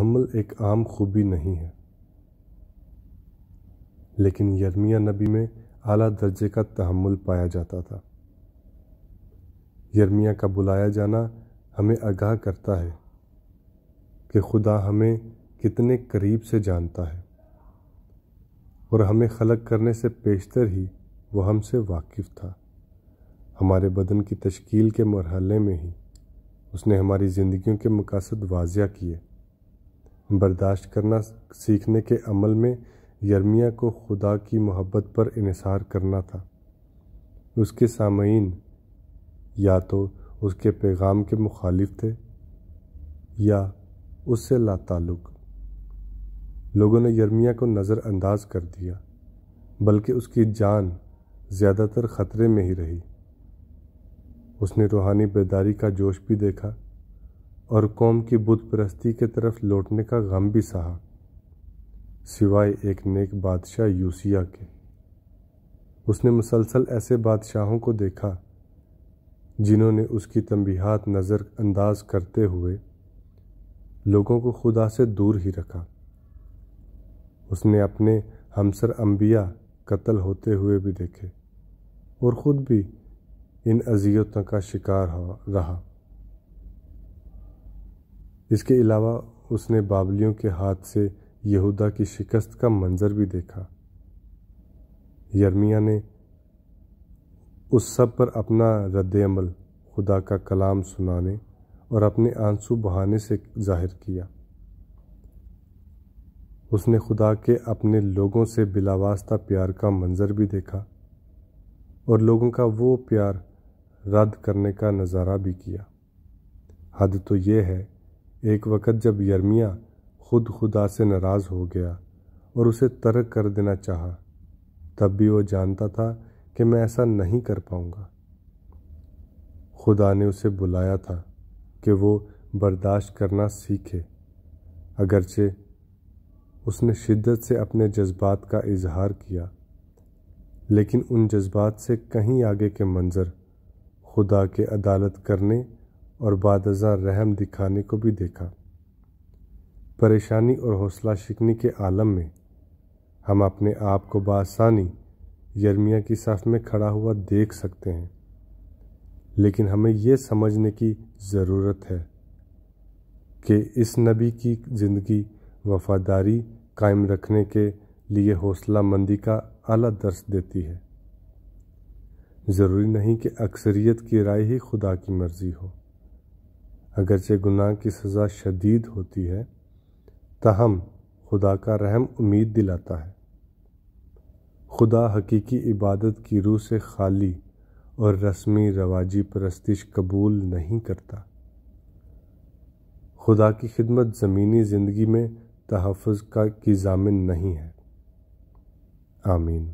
تحمل ایک عام خوبی نہیں ہے، لیکن یرمیہ نبی میں اعلیٰ درجے کا تحمل پایا جاتا تھا۔ یرمیہ کا بلایا جانا ہمیں آگاہ کرتا ہے کہ خدا ہمیں کتنے قریب سے جانتا ہے، اور ہمیں خلق کرنے سے پیشتر ہی وہ ہم سے واقف تھا۔ ہمارے بدن کی تشکیل کے مرحلے میں ہی اس نے ہماری زندگیوں کے مقاصد واضح کیے۔ برداشت کرنا سیکھنے کے عمل میں یرمیہ کو خدا کی محبت پر انحصار کرنا تھا۔ اس کے سامعین یا تو اس کے پیغام کے مخالف تھے یا اس سے لا تعلق۔ لوگوں نے یرمیہ کو نظر انداز کر دیا، بلکہ اس کی جان زیادہ تر خطرے میں ہی رہی۔ اس نے روحانی بیداری کا جوش بھی دیکھا اور قوم کی بت پرستی کے طرف لوٹنے کا غم بھی سہا، سوائے ایک نیک بادشاہ یوسیہ کے۔ اس نے مسلسل ایسے بادشاہوں کو دیکھا جنہوں نے اس کی تنبیہات نظر انداز کرتے ہوئے لوگوں کو خدا سے دور ہی رکھا۔ اس نے اپنے ہمسر انبیاء قتل ہوتے ہوئے بھی دیکھے اور خود بھی ان اذیتوں کا شکار رہا۔ اس کے علاوہ اس نے بابلیوں کے ہاتھ سے یہودا کی شکست کا منظر بھی دیکھا۔ یرمیہ نے اس سب پر اپنا رد عمل خدا کا کلام سنانے اور اپنے آنسو بہانے سے ظاہر کیا۔ اس نے خدا کے اپنے لوگوں سے بلا واسطہ پیار کا منظر بھی دیکھا اور لوگوں کا وہ پیار رد کرنے کا نظارہ بھی کیا۔ حد تو یہ ہے، ایک وقت جب یرمیہ خود خدا سے ناراض ہو گیا اور اسے ترک کر دینا چاہا، تب بھی وہ جانتا تھا کہ میں ایسا نہیں کر پاؤں گا۔ خدا نے اسے بلایا تھا کہ وہ برداشت کرنا سیکھے، اگرچہ اس نے شدت سے اپنے جذبات کا اظہار کیا، لیکن ان جذبات سے کہیں آگے کے منظر خدا کے عدالت کرنے اور بعد ازاں رحم دکھانے کو بھی دیکھا۔ پریشانی اور حوصلہ شکنی کے عالم میں ہم اپنے آپ کو بآسانی یرمیہ کی صف میں کھڑا ہوا دیکھ سکتے ہیں، لیکن ہمیں یہ سمجھنے کی ضرورت ہے کہ اس نبی کی زندگی وفاداری قائم رکھنے کے لیے حوصلہ مندی کا اعلیٰ درس دیتی ہے۔ ضروری نہیں کہ اکثریت کی رائے ہی خدا کی مرضی ہو۔ اگرچہ گناہ کی سزا شدید ہوتی ہے، تاہم خدا کا رحم امید دلاتا ہے۔ خدا حقیقی عبادت کی روح سے خالی اور رسمی رواجی پرستش قبول نہیں کرتا۔ خدا کی خدمت زمینی زندگی میں تحفظ کی ضامن نہیں ہے۔ آمین۔